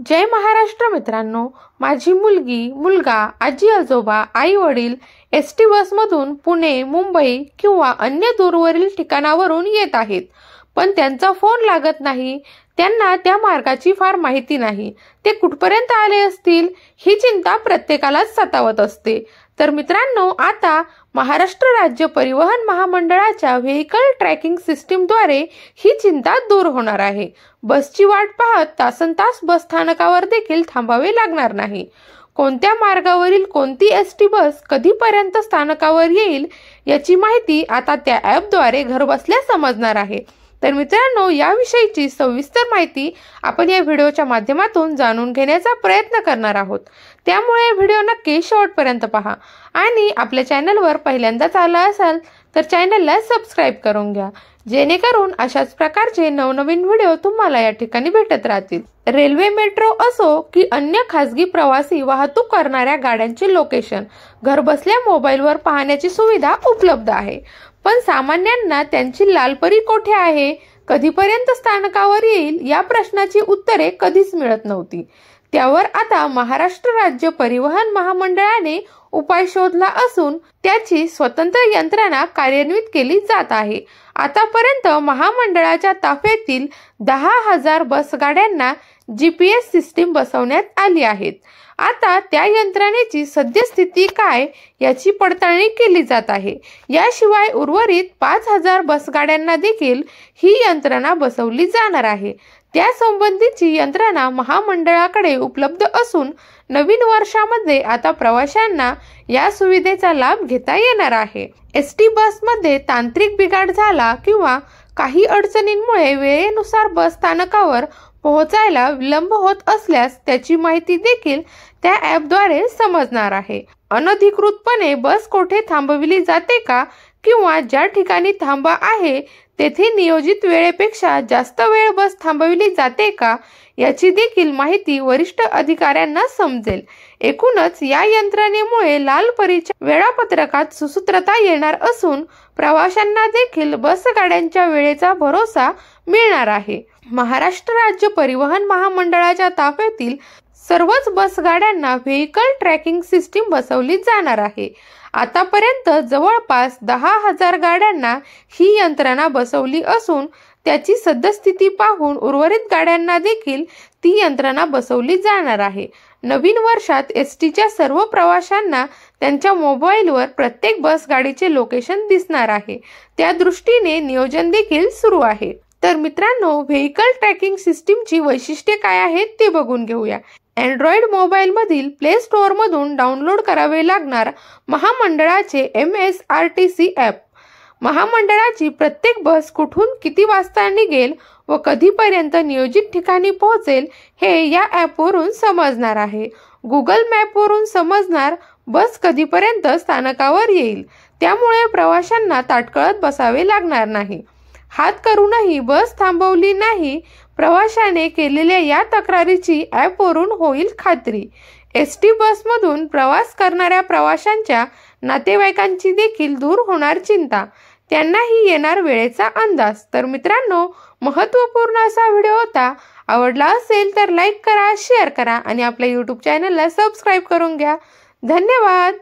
जय महाराष्ट्र मित्रांनो, माझी मुलगी, मुलगा, आजी आजोबा, आई वडील एसटी बसमधून पुणे, मुंबई किंवा अन्य दूरवरील ठिकाणावरून येत आहेत, पण त्यांचा फोन लागत नाही. त्यांना त्या मार्गाची फार माहिती नाही. ते कुठपर्यंत आले असतील ही चिंता प्रत्येकालाच सतावत असते. तर मित्रांनो, आता महाराष्ट्र राज्य परिवहन महामंडळाच्या व्हेइकल ट्रॅकिंग सिस्टीमद्वारे ही चिंता दूर होणार आहे. बसची वाट पाहत तासनतास बस स्थानकावर देखील थांबावे लागणार नाही. कोणत्या मार्गावरील कोणती एसटी बस कधीपर्यंत स्थानकावर येईल याची माहिती आता त्या ॲपद्वारे घरबसल्या समजणार आहे. तर मित्रांनो, याविषयीची सविस्तर माहिती आपण या व्हिडिओच्या माध्यमातून जाणून घेण्याचा प्रयत्न करणार आहोत. त्यामुळे व्हिडिओ नक्की शेवटपर्यंत पहा आणि आपल्या चॅनलवर पहिल्यांदाच आला असाल तर चॅनलला सबस्क्राईब करून घ्या, जेणेकरून अशाच प्रकारचे नवनवीन व्हिडिओ तुम्हाला या ठिकाणी भेटत राहतील. रेल्वे, मेट्रो असो की अन्य खासगी प्रवासी वाहतूक करणाऱ्या गाड्यांचे लोकेशन घरबसल्या मोबाईलवर पाहण्याची सुविधा उपलब्ध आहे. पण सामान्यांना त्यांची लालपरी कोठे आहे, कधीपर्यंत स्थानकावर येईल या प्रश्नाची उत्तरे कधीच मिळत नव्हती. त्यावर आता महाराष्ट्र राज्य परिवहन महामंडळाने उपाय शोधला असून त्याची स्वतंत्र यंत्रणा कार्यान्वित केली जात आहे. आतापर्यंत महामंडळाच्या ताफ्यातील 10,000 बसगाड्यांना GPS सिस्टीम बसवण्यात आली आहेत. आता त्या यंत्रणेची सद्यस्थिती काय याची पडताळणी केली जात आहे. याशिवाय उर्वरित 5,000 बसगाड्यांना देखील ही यंत्रणा बसवली जाणार आहे. त्यासंबंधीची यंत्रणा महामंडळाकडे उपलब्ध असून नवीन वर्षामध्ये आता प्रवाशांना या सुविधेचा लाभ घेता येणार आहे. एसटी बसमध्ये तांत्रिक बिघाड झाला किंवा काही अडचणींमुळे वेळेनुसार बस स्थानकावर पोहोचायला विलंब होत असल्यास त्याची माहिती देखील त्या ॲपद्वारे समजणार आहे. अनधिकृतपणे बस कोठे थांबविली जाते का किंवा ज्या ठिकाणी थांबा आहे तेथे नियोजित वेळेपेक्षा जास्त वेळ बस थांबविली जाते का याची देखील माहिती वरिष्ठ अधिकाऱ्यांना समजेल. एकूणच या यंत्रणेमुळे लालपरीच्या वेळापत्रकात सुसूत्रता येणार असून प्रवाशांना देखील बस गाड्यांच्या वेळेचा भरोसा मिळणार आहे. महाराष्ट्र राज्य परिवहन महामंडळाच्या ताफ्यातील सर्वच बस गाड्यांना व्हेइकल ट्रॅकिंग सिस्टीम बसवली जाणार आहे. आतापर्यंत जवळपास 10,000 गाड्यांना ही यंत्रणा बसवली असून त्याची सद्यस्थिती पाहून उर्वरित गाड्यांना देखील ती यंत्रणा बसवली जाणार आहे. नवीन वर्षात एसटीच्या सर्व प्रवाशांना त्यांच्या मोबाईलवर प्रत्येक बस गाडीचे लोकेशन दिसणार आहे. त्या दृष्टीने नियोजन देखील सुरू आहे. तर मित्रांनो, व्हेइकल ट्रॅकिंग सिस्टीमची वैशिष्ट्ये काय आहेत ते बघून घेऊया. अँड्रॉइड मोबाईलमधील प्ले स्टोअरमधून डाउनलोड करावे लागणार महामंडळाचे MSRTC ॲप. महामंडळाची प्रत्येक बस कुठून किती वाजता निघेल व कधीपर्यंत नियोजित ठिकाणी पोहोचेल हे या ॲपवरून समजणार आहे. गुगल मॅपवरून समजणार बस कधीपर्यंत स्थानकावर येईल. त्यामुळे प्रवाशांना ताटकळत बसावे लागणार नाही. हात करूनही बस थांबवली नाही, प्रवाशाने केलेल्या या तक्रारीची ॲपवरून होईल खात्री. एसटी बसमधून प्रवास करणाऱ्या प्रवाशांच्या नातेवाईकांची देखील दूर होणार चिंता. त्यांनाही येणार वेळेचा अंदाज. तर मित्रांनो, महत्त्वपूर्ण असा व्हिडिओ होता. आवडला असेल तर लाईक करा, शेअर करा आणि आपल्या YouTube चॅनलला सबस्क्राईब करून घ्या. धन्यवाद.